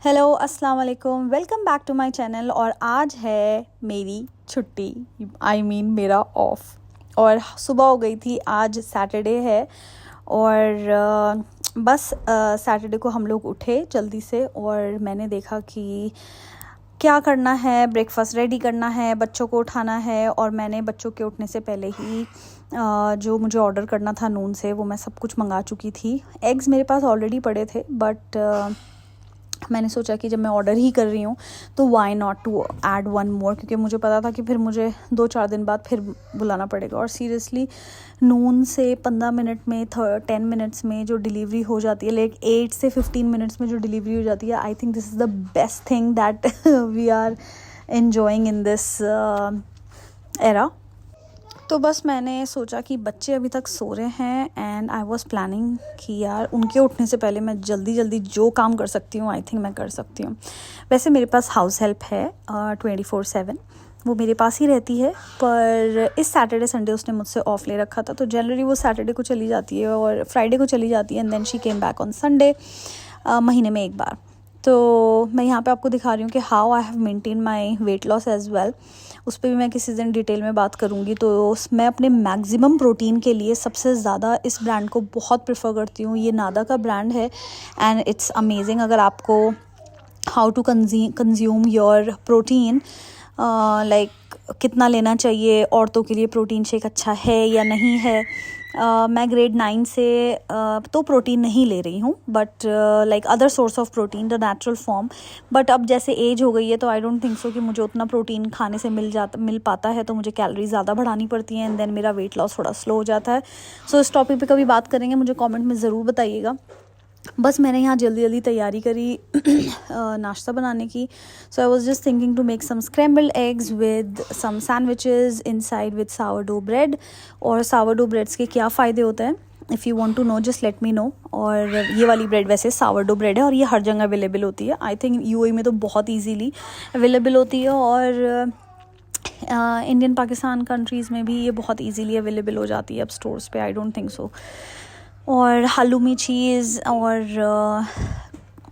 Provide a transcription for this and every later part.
Hello अस्सलाम वालेकुम, welcome back to my channel. और आज है मेरी छुट्टी, मेरा ऑफ। और सुबह हो गई थी, आज सैटरडे है। और बस सैटरडे को हम लोग उठे जल्दी से और मैंने देखा कि क्या करना है, ब्रेकफास्ट रेडी करना है, बच्चों को उठाना है। और मैंने बच्चों के उठने से पहले ही जो मुझे ऑर्डर करना था नून से, वो मैं सब कुछ मंगा चुकी थी। एग्स मेरे पास ऑलरेडी पड़े थे, बट मैंने सोचा कि जब मैं ऑर्डर ही कर रही हूँ तो why not to add one more, क्योंकि मुझे पता था कि फिर मुझे 2-4 दिन बाद फिर बुलाना पड़ेगा। और सीरियसली नून से 15 मिनट में 10 मिनट्स में जो डिलीवरी हो जाती है, लाइक 8 से 15 मिनट्स में जो डिलीवरी हो जाती है, I think this is the best thing that we are enjoying in this era. तो बस मैंने सोचा कि बच्चे अभी तक सो रहे हैं एंड आई वॉज प्लानिंग कि यार उनके उठने से पहले मैं जल्दी जल्दी जो काम कर सकती हूँ आई थिंक मैं कर सकती हूँ। वैसे मेरे पास हाउस हेल्प है 24/7, वो मेरे पास ही रहती है। पर इस सैटरडे संडे उसने मुझसे ऑफ ले रखा था, तो जनरली वो सैटरडे को चली जाती है और फ्राइडे को चली जाती है and then she came back on Sunday, महीने में एक बार। तो मैं यहाँ पे आपको दिखा रही हूँ कि how I have maintain my weight loss as well. उस पर भी मैं किसी दिन डिटेल में बात करूँगी। तो मैं अपने मैक्सिमम प्रोटीन के लिए सबसे ज़्यादा इस ब्रांड को बहुत प्रेफर करती हूँ। ये नादा का ब्रांड है एंड इट्स अमेजिंग। अगर आपको how to consume your protein, like कितना लेना चाहिए, औरतों के लिए प्रोटीन शेक अच्छा है या नहीं है। मैं ग्रेड 9 से तो प्रोटीन नहीं ले रही हूँ, but like other source of protein, the natural form. But अब जैसे एज हो गई है तो आई डोंट थिंक सो कि मुझे उतना प्रोटीन खाने से मिल पाता है, तो मुझे कैलोरी ज़्यादा बढ़ानी पड़ती हैं एंड देन मेरा वेट लॉस थोड़ा स्लो हो जाता है। सो इस टॉपिक पे कभी बात करेंगे, मुझे कमेंट में ज़रूर बताइएगा। बस मैंने यहाँ जल्दी जल्दी तैयारी करी नाश्ता बनाने की। So I was just thinking to make some scrambled eggs with some sandwiches inside with sourdough bread. और सावरडो ब्रेड्स के क्या फ़ायदे होते हैं, if you want to know just let me know. और ये वाली ब्रेड वैसे सावरडो ब्रेड है और ये हर जगह अवेलेबल होती है। आई थिंक यूएई में तो बहुत ईजीली अवेलेबल होती है और इंडियन पाकिस्तान कंट्रीज़ में भी ये बहुत ईजीली अवेलेबल हो जाती है अब स्टोर्स पे, आई डोंट थिंक सो। और हलूमी चीज़ और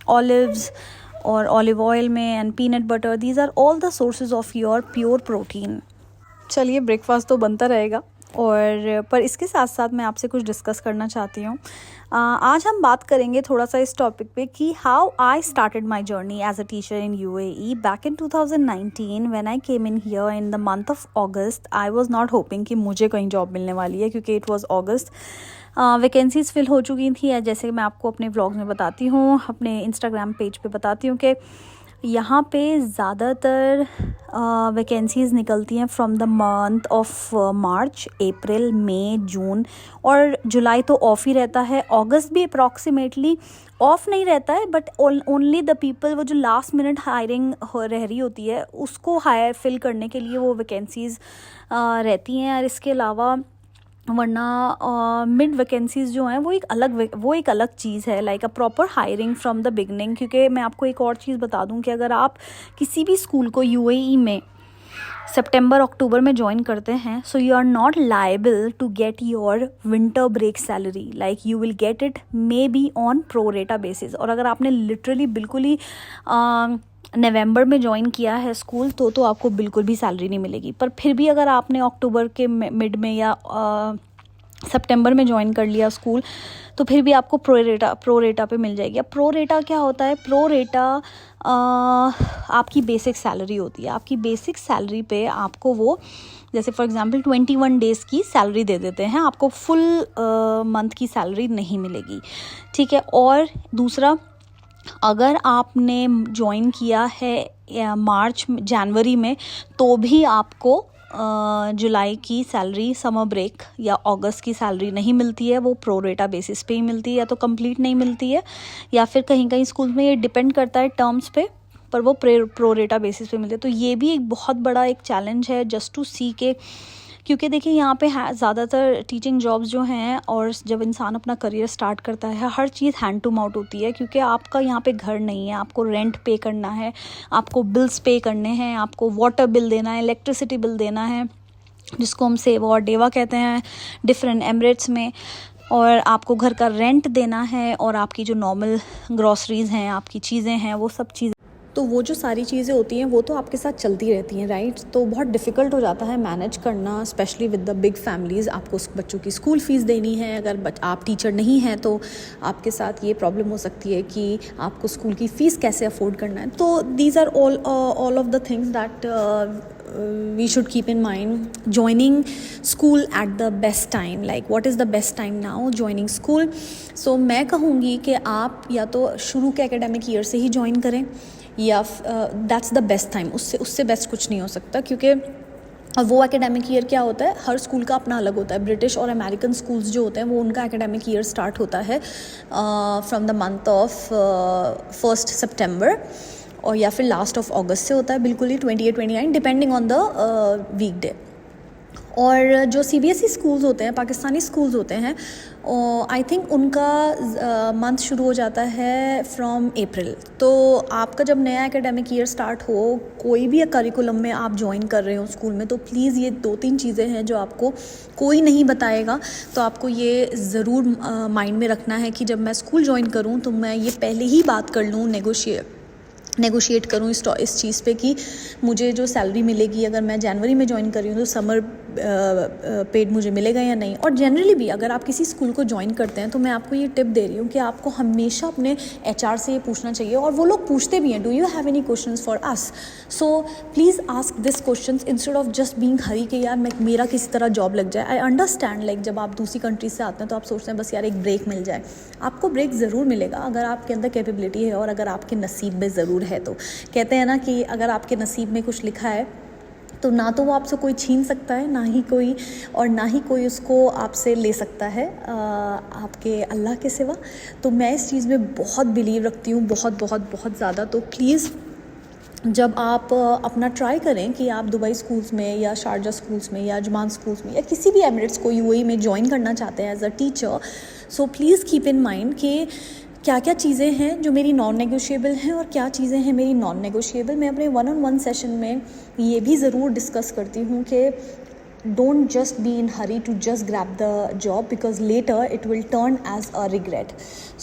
ऑलिव्स और ऑलिव ऑयल में and peanut butter, these are all the sources of your pure protein. चलिए, ब्रेकफास्ट तो बनता रहेगा और पर इसके साथ साथ मैं आपसे कुछ डिस्कस करना चाहती हूँ। आज हम बात करेंगे थोड़ा सा इस टॉपिक पे कि how I started my journey as a teacher in UAE back in 2019 when I came in here in the month of August. I was not hoping कि मुझे कहीं जॉब मिलने वाली है, क्योंकि it was August. Vacancies fill हो चुकी थी, जैसे मैं आपको अपने व्लॉग में बताती हूँ, अपने इंस्टाग्राम पेज पे बताती हूँ कि यहाँ पे ज़्यादातर वैकेंसीज़ निकलती हैं from the month of March, April, May, June और जुलाई तो ऑफ़ ही रहता है। अगस्त भी अप्रॉक्सीमेटली ऑफ़ नहीं रहता है, बट ओनली द पीपल, वो जो लास्ट मिनट हायरिंग रह रही होती है उसको हायर फिल करने के लिए वो वैकेंसीज़ रहती हैं। और इसके अलावा वरना मिड वैकेंसीज़ जो हैं वो एक अलग चीज़ है, like a proper hiring from the beginning. क्योंकि मैं आपको एक और चीज़ बता दूं कि अगर आप किसी भी स्कूल को यूएई में सितंबर अक्टूबर में ज्वाइन करते हैं, so you are not liable to get your winter break salary, like you will get it maybe on pro rata basis. और अगर आपने लिटरली बिल्कुल ही नवंबर में ज्वाइन किया है स्कूल तो आपको बिल्कुल भी सैलरी नहीं मिलेगी। पर फिर भी अगर आपने अक्टूबर के मिड में या सितंबर में ज्वाइन कर लिया स्कूल, तो फिर भी आपको प्रो रेटा पे मिल जाएगी। अब प्रो रेटा क्या होता है? प्रो रेटा आपकी बेसिक सैलरी होती है। आपकी बेसिक सैलरी पे आपको वो, जैसे फॉर एग्जांपल 21 डेज़ की सैलरी दे देते हैं, आपको फुल मंथ की सैलरी नहीं मिलेगी, ठीक है। और दूसरा, अगर आपने ज्वाइन किया है मार्च जनवरी में, तो भी आपको जुलाई की सैलरी, समर ब्रेक या अगस्त की सैलरी नहीं मिलती है। वो प्रो रेटा बेसिस पे ही मिलती है, या तो कंप्लीट नहीं मिलती है, या फिर कहीं कहीं स्कूल में ये डिपेंड करता है टर्म्स पे, पर वो प्रो रेटा बेसिस पे मिलती है। तो ये भी एक बहुत बड़ा एक चैलेंज है जस्ट टू सी के, क्योंकि देखिए यहाँ पे ज़्यादातर टीचिंग जॉब्स जो हैं, और जब इंसान अपना करियर स्टार्ट करता है, हर चीज़ हैंड टू माउथ होती है। क्योंकि आपका यहाँ पे घर नहीं है, आपको रेंट पे करना है, आपको बिल्स पे करने हैं, आपको वाटर बिल देना है, इलेक्ट्रिसिटी बिल देना है, जिसको हम सेवा और डेवा कहते हैं डिफरेंट एमिरेट्स में। और आपको घर का रेंट देना है और आपकी जो नॉर्मल ग्रॉसरीज़ हैं, आपकी चीज़ें हैं, वो सब चीज़ें, तो वो जो सारी चीज़ें होती हैं वो तो आपके साथ चलती रहती हैं, राइट। तो बहुत डिफ़िकल्ट हो जाता है मैनेज करना, specially with the big families. आपको बच्चों की स्कूल फ़ीस देनी है, अगर आप टीचर नहीं हैं तो आपके साथ ये प्रॉब्लम हो सकती है कि आपको स्कूल की फ़ीस कैसे अफोर्ड करना है। तो these are all of the things that we should keep in mind. Joining school at the best time, like what is the best time now joining school? So मैं कहूँगी कि आप या तो शुरू के एकेडमिक ईयर से ही ज्वाइन करें, या दैट्स द बेस्ट टाइम। उससे बेस्ट कुछ नहीं हो सकता, क्योंकि वो एकेडमिक ईयर क्या होता है, हर स्कूल का अपना अलग होता है। ब्रिटिश और अमेरिकन स्कूल्स जो होते हैं वो उनका एकेडमिक ईयर स्टार्ट होता है फ्रॉम द मंथ ऑफ 1 सितंबर, और या फिर लास्ट ऑफ अगस्त से होता है, बिल्कुल ही 28-29 डिपेंडिंग ऑन द वीकडे। और जो CBSE स्कूल्स होते हैं, पाकिस्तानी स्कूल्स होते हैं, आई थिंक उनका मंथ शुरू हो जाता है फ्रॉम अप्रैल। तो आपका जब नया एकेडमिक ईयर स्टार्ट हो, कोई भी करिकुलम में आप ज्वाइन कर रहे हो स्कूल में, तो प्लीज़ ये 2-3 चीज़ें हैं जो आपको कोई नहीं बताएगा, तो आपको ये ज़रूर माइंड में रखना है कि जब मैं स्कूल ज्वाइन करूँ तो मैं ये पहले ही बात कर लूँ, नेगोशिएट करूँ इस चीज़ पे कि मुझे जो सैलरी मिलेगी, अगर मैं जनवरी में ज्वाइन कर रही हूँ तो समर पेड मुझे मिलेगा या नहीं। और जनरली भी अगर आप किसी स्कूल को ज्वाइन करते हैं तो मैं आपको ये टिप दे रही हूँ कि आपको हमेशा अपने HR से ये पूछना चाहिए, और वो लोग पूछते भी हैं, do you have any questions for us. So please ask this questions instead of just being hurry कि यार मेरा किसी तरह जॉब लग जाए। आई अंडरस्टैंड, लाइक जब आप दूसरी कंट्री से आते हैं तो आप सोचते हैं बस यार एक ब्रेक मिल जाए। आपको ब्रेक ज़रूर मिलेगा अगर आपके अंदर कैपेबिलिटी है और अगर आपके नसीब में ज़रूर है। तो कहते हैं ना कि अगर आपके नसीब में कुछ लिखा है तो ना तो वो आपसे कोई छीन सकता है, ना ही कोई उसको आपसे ले सकता है आपके अल्लाह के सिवा। तो मैं इस चीज़ में बहुत बिलीव रखती हूँ, बहुत ज़्यादा। तो प्लीज़ जब आप अपना ट्राई करें कि आप दुबई स्कूल्स में या शारजा स्कूल्स में या अजमान स्कूल्स में या किसी भी एमिरेट्स को UAE में ज्वाइन करना चाहते हैं as a teacher, so please keep in mind कि क्या क्या चीज़ें हैं जो मेरी नॉन नेगोशिएबल हैं और क्या चीज़ें हैं मेरी नॉन नेगोशिएबल। मैं अपने 1-on-1 सेशन में ये भी ज़रूर डिस्कस करती हूँ कि don't just be in hurry to just grab the job because later it will turn as a regret.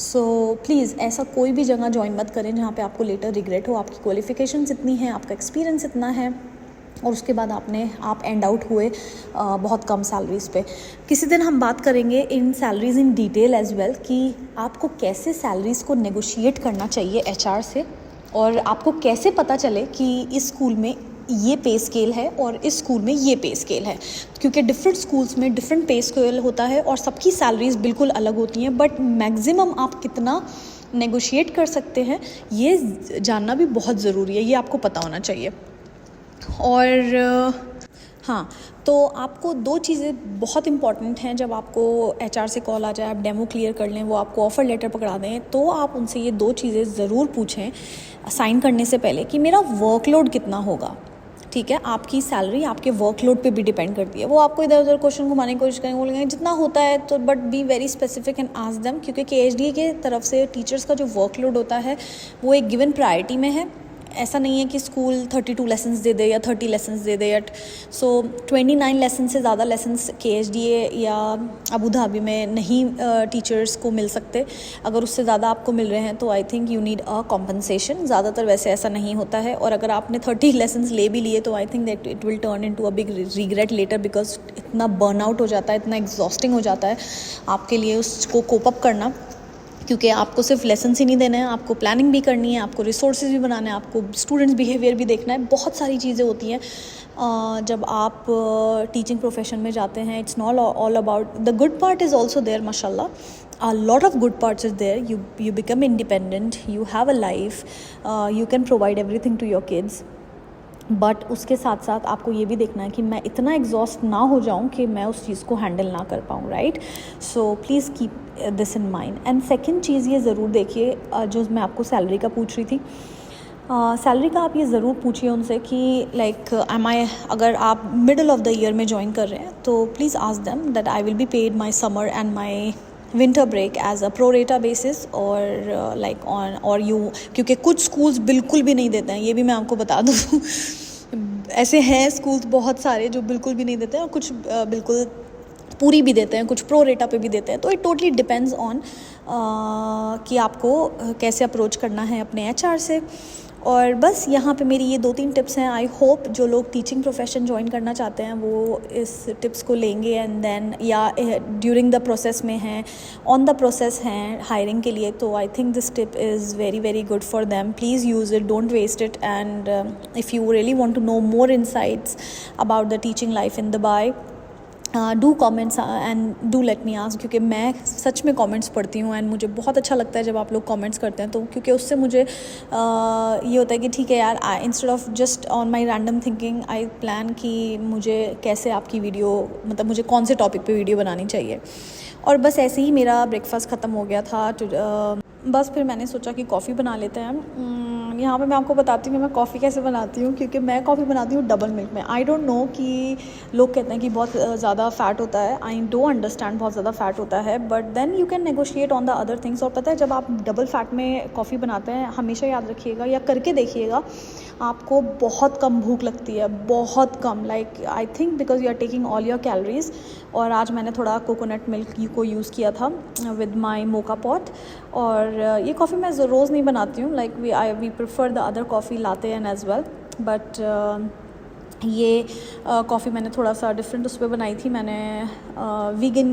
So please ऐसा कोई भी जगह ज्वाइन मत करें जहाँ पे आपको लेटर रिग्रेट हो। आपकी क्वालिफिकेशंस इतनी हैं, आपका एक्सपीरियंस इतना है, और उसके बाद आप एंड आउट हुए बहुत कम सैलरीज़ पे। किसी दिन हम बात करेंगे इन salaries in detail as well कि आपको कैसे सैलरीज़ को नेगोशिएट करना चाहिए HR से, और आपको कैसे पता चले कि इस स्कूल में ये पे स्केल है और इस स्कूल में ये पे स्केल है, क्योंकि डिफरेंट स्कूल्स में डिफरेंट पे स्केल होता है और सबकी सैलरीज़ बिल्कुल अलग होती हैं। बट मैक्सिमम आप कितना नेगोशिएट कर सकते हैं ये जानना भी बहुत ज़रूरी है, ये आपको पता होना चाहिए। और हाँ, तो आपको 2 चीज़ें बहुत इंपॉर्टेंट हैं जब आपको HR से कॉल आ जाए, आप डेमो क्लियर कर लें, वो आपको ऑफ़र लेटर पकड़ा दें, तो आप उनसे ये 2 चीज़ें ज़रूर पूछें साइन करने से पहले कि मेरा वर्कलोड कितना होगा। ठीक है, आपकी सैलरी आपके वर्कलोड पे भी डिपेंड करती है। वो आपको इधर उधर क्वेश्चन घुमाने की कोशिश करेंगे, बोलेंगे जितना होता है तो, but be very specific and ask them, क्योंकि KHDA के तरफ से टीचर्स का जो वर्कलोड होता है वो एक गिवन प्रायोरिटी में है। ऐसा नहीं है कि स्कूल 32 लेसन्स दे दे या 30 लेसन्स दे दे। सो 29 लेसन से ज़्यादा लेसन्स KHDA या अबू धाबी में नहीं टीचर्स को मिल सकते। अगर उससे ज़्यादा आपको मिल रहे हैं तो I think you need a compensation. ज़्यादातर वैसे ऐसा नहीं होता है, और अगर आपने 30 लेसन्स ले भी लिए तो I think that it will turn into a big regret later, because इतना बर्नआउट हो जाता है, इतना एग्जॉस्टिंग हो जाता है आपके लिए उसको कोप अप करना, क्योंकि आपको सिर्फ लेसन्स ही नहीं देने हैं, आपको प्लानिंग भी करनी है, आपको रिसोर्सेज भी बनाने हैं, आपको स्टूडेंट्स बिहेवियर भी देखना है, बहुत सारी चीज़ें होती हैं जब आप टीचिंग प्रोफेशन में जाते हैं। It's not all about the good part is also there, माशाल्लाह a lot of good parts is there. You become independent, you have a life, you can provide everything to your kids, but उसके साथ साथ आपको ये भी देखना है कि मैं इतना एग्जॉस्ट ना हो जाऊं कि मैं उस चीज़ को हैंडल ना कर पाऊं, right. So please keep this in mind. And second चीज़ ये ज़रूर देखिए, जो मैं आपको सैलरी का पूछ रही थी, सैलरी का आप ये ज़रूर पूछिए उनसे कि लाइक अगर आप मिडल ऑफ द ईयर में ज्वाइन कर रहे हैं तो please ask them that I will be paid my summer and my winter break as a pro rata basis, और लाइक ऑन और यू, क्योंकि कुछ स्कूल्स बिल्कुल भी नहीं देते हैं, ये भी मैं आपको बता दूँ। ऐसे हैं स्कूल्स बहुत सारे जो बिल्कुल भी नहीं देते हैं, और कुछ बिल्कुल पूरी भी देते हैं, कुछ प्रो रेटा पे भी देते हैं। तो इट टोटली डिपेंड्स ऑन कि आपको कैसे अप्रोच करना है अपने एचआर से। और बस यहाँ पे मेरी ये 2-3 टिप्स हैं। आई होप जो लोग टीचिंग प्रोफेशन ज्वाइन करना चाहते हैं वो इस टिप्स को लेंगे एंड देन, या ड्यूरिंग द प्रोसेस में हैं, ऑन द प्रोसेस हैं हायरिंग के लिए, तो I think this tip is very very good for them. Please use it, don't waste it, and if you really want to know more insights about the teaching life in Dubai, do comments and do let me ask, क्योंकि मैं सच में comments पढ़ती हूँ and मुझे बहुत अच्छा लगता है जब आप लोग कमेंट्स करते हैं। तो क्योंकि उससे मुझे ये होता है कि ठीक है यार, instead of just on my random thinking I plan कि मुझे कैसे आपकी वीडियो, मतलब मुझे कौन से टॉपिक पे वीडियो बनानी चाहिए। और बस ऐसे ही मेरा ब्रेकफास्ट ख़त्म हो गया था। बस फिर मैंने सोचा कि कॉफ़ी बना लेते हैं। यहाँ पे मैं आपको बताती हूँ कि मैं कॉफ़ी कैसे बनाती हूँ, क्योंकि मैं कॉफ़ी बनाती हूँ डबल मिल्क में। आई डोंट नो कि लोग कहते हैं कि बहुत ज़्यादा फ़ैट होता है, आई डोंट अंडरस्टैंड बहुत ज़्यादा फ़ैट होता है, but then you can negotiate on the other things. और पता है, जब आप डबल फ़ैट में कॉफ़ी बनाते हैं, हमेशा याद रखिएगा या करके देखिएगा, आपको बहुत कम भूख लगती है, बहुत कम, like I think because you are taking all your calories. और आज मैंने थोड़ा कोकोनट मिल्क को यूज़ किया था विद माई मोका पॉट। और ये कॉफ़ी मैं रोज़ नहीं बनाती हूँ, like we prefer the other coffee latte and as well, but ये कॉफ़ी मैंने थोड़ा सा डिफरेंट उस पर बनाई थी। मैंने वीगन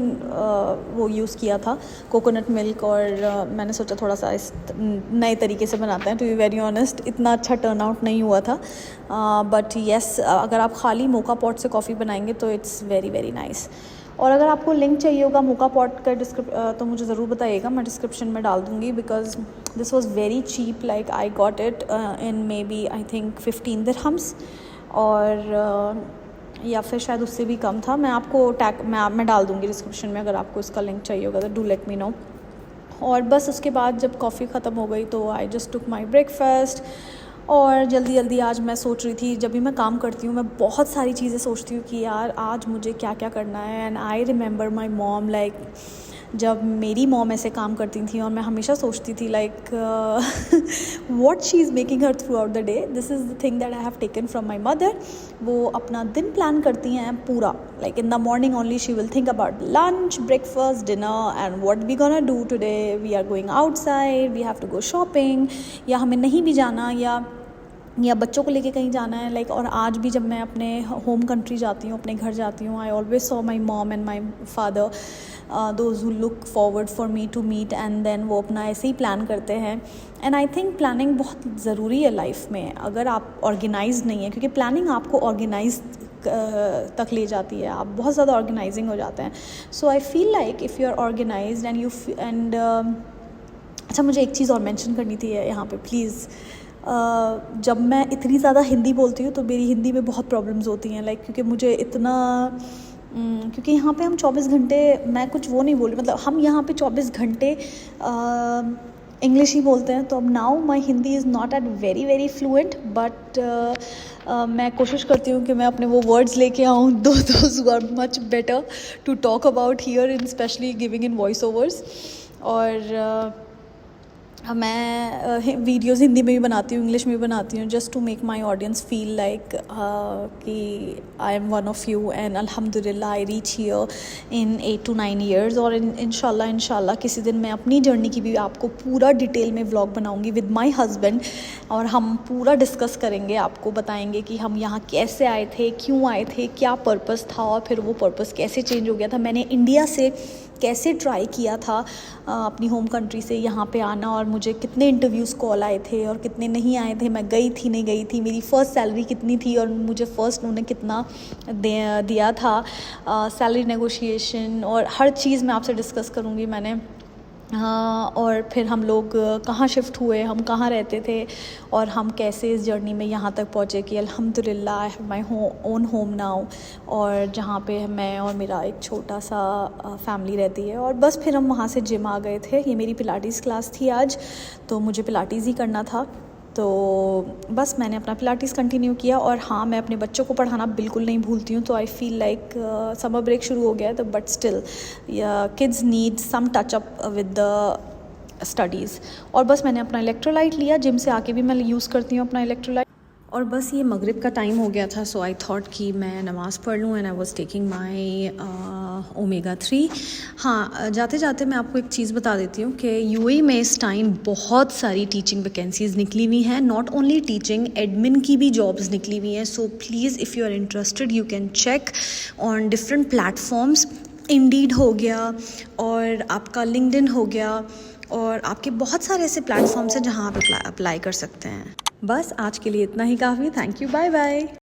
वो यूज़ किया था, कोकोनट मिल्क, और मैंने सोचा थोड़ा सा इस नए तरीके से बनाते हैं। टू बी वेरी ऑनेस्ट, इतना अच्छा टर्न आउट नहीं हुआ था, बट येस, अगर आप खाली मोका पॉट से कॉफ़ी बनाएंगे तो इट्स वेरी वेरी नाइस। और अगर आपको लिंक चाहिए होगा मोका पॉट का तो मुझे ज़रूर बताइएगा, मैं डिस्क्रिप्शन में डाल दूँगी, because this was very cheap, like I got it in maybe I think 15 dirhams, और या फिर शायद उससे भी कम था। मैं आपको मैं डाल दूँगी डिस्क्रिप्शन में, अगर आपको इसका लिंक चाहिए होगा तो डू लेट मी नो। और बस उसके बाद जब कॉफ़ी ख़त्म हो गई तो I just took my breakfast. और जल्दी जल्दी आज मैं सोच रही थी, जब भी मैं काम करती हूँ मैं बहुत सारी चीज़ें सोचती हूँ कि यार आज मुझे क्या क्या करना है। And I remember my mom, like जब मेरी मॉम ऐसे काम करती थी और मैं हमेशा सोचती थी like what she is making her throughout the day. This is the thing that I have taken from my mother. वो अपना दिन प्लान करती हैं पूरा, like in the morning only she will think about lunch, breakfast, dinner and what we gonna do today. We are going outside, we have to go shopping, या हमें नहीं भी जाना, या बच्चों को लेके कहीं जाना है, लाइक। और आज भी जब मैं अपने होम कंट्री जाती हूँ, अपने घर जाती हूँ, I always saw my mom and my father, those who look forward for me to meet, and then वो अपना ऐसे ही प्लान करते हैं। एंड आई थिंक प्लानिंग बहुत ज़रूरी है लाइफ में, अगर आप ऑर्गेनाइज नहीं है, क्योंकि प्लानिंग आपको ऑर्गेनाइज तक ले जाती है, आप बहुत ज़्यादा ऑर्गेनाइजिंग हो जाते हैं। So I feel like if you are organised and अच्छा, मुझे एक चीज़ और मेंशन करनी थी यहाँ पे प्लीज़। जब मैं इतनी ज़्यादा हिंदी बोलती हूँ तो मेरी हिंदी में बहुत प्रॉब्लम्स होती हैं, लाइक क्योंकि मुझे इतना क्योंकि यहाँ पे हम 24 घंटे, मैं कुछ वो नहीं बोल रही, मतलब हम यहाँ पे 24 घंटे इंग्लिश ही बोलते हैं। तो अब now my Hindi is not at very very fluent, but मैं कोशिश करती हूँ कि मैं अपने वो वर्ड्स लेके आऊँ those who are much better to talk about here, in specially giving in voice overs. और मैं वीडियोज़ हिंदी में भी बनाती हूँ, इंग्लिश में भी बनाती हूँ, just to make my audience feel like कि I am one of you. And अल्हम्दुलिल्लाह I reach here in 8 to 9 years। और इंशाल्लाह किसी दिन मैं अपनी जर्नी की भी आपको पूरा डिटेल में व्लॉग बनाऊँगी विद माई हस्बैंड, और हम पूरा डिस्कस करेंगे, आपको बताएंगे कि हम यहाँ कैसे आए थे, क्यों आए थे, क्या पर्पस था, और फिर वो पर्पस कैसे चेंज हो गया था, मैंने इंडिया से कैसे ट्राई किया था अपनी होम कंट्री से यहाँ पे आना, और मुझे कितने इंटरव्यूज़ कॉल आए थे और कितने नहीं आए थे, मैं गई थी नहीं गई थी, मेरी फ़र्स्ट सैलरी कितनी थी और मुझे फ़र्स्ट उन्होंने कितना दिया था, सैलरी नेगोशिएशन, और हर चीज़ मैं आपसे डिस्कस करूँगी मैंने। और फिर हम लोग कहाँ शिफ्ट हुए, हम कहाँ रहते थे, और हम कैसे इस जर्नी में यहाँ तक पहुँचे कि अल्हम्दुलिल्लाह I have my own home now, और जहाँ पे मैं और मेरा एक छोटा सा फैमिली रहती है। और बस फिर हम वहाँ से जिम आ गए थे। ये मेरी पिलाटीज़ क्लास थी आज, तो मुझे पिलाटीज़ ही करना था, तो बस मैंने अपना पिलाटीज़ कंटिन्यू किया। और हाँ, मैं अपने बच्चों को पढ़ाना बिल्कुल नहीं भूलती हूँ, तो I feel like summer break शुरू हो गया है तो but still kids need some touch up with the studies. और बस मैंने अपना इलेक्ट्रोलाइट लिया, जिम से आके भी मैं यूज़ करती हूँ अपना इलेक्ट्रोलाइट। और बस ये मगरिब का टाइम हो गया था, सो आई थॉट कि मैं नमाज़ पढ़ लूँ and I was taking my omega 3। हाँ, जाते जाते मैं आपको एक चीज़ बता देती हूँ कि यूएई में इस टाइम बहुत सारी टीचिंग वैकेंसीज़ निकली हुई हैं, नॉट ओनली टीचिंग, एडमिन की भी जॉब्स निकली हुई हैं। So please if you are interested you can check on different platforms. Indeed हो गया और आपका लिंक्डइन हो गया और आपके बहुत सारे ऐसे प्लेटफॉर्म्स हैं जहाँ आप अप्लाई कर सकते हैं। बस आज के लिए इतना ही काफ़ी। Thank you, bye bye.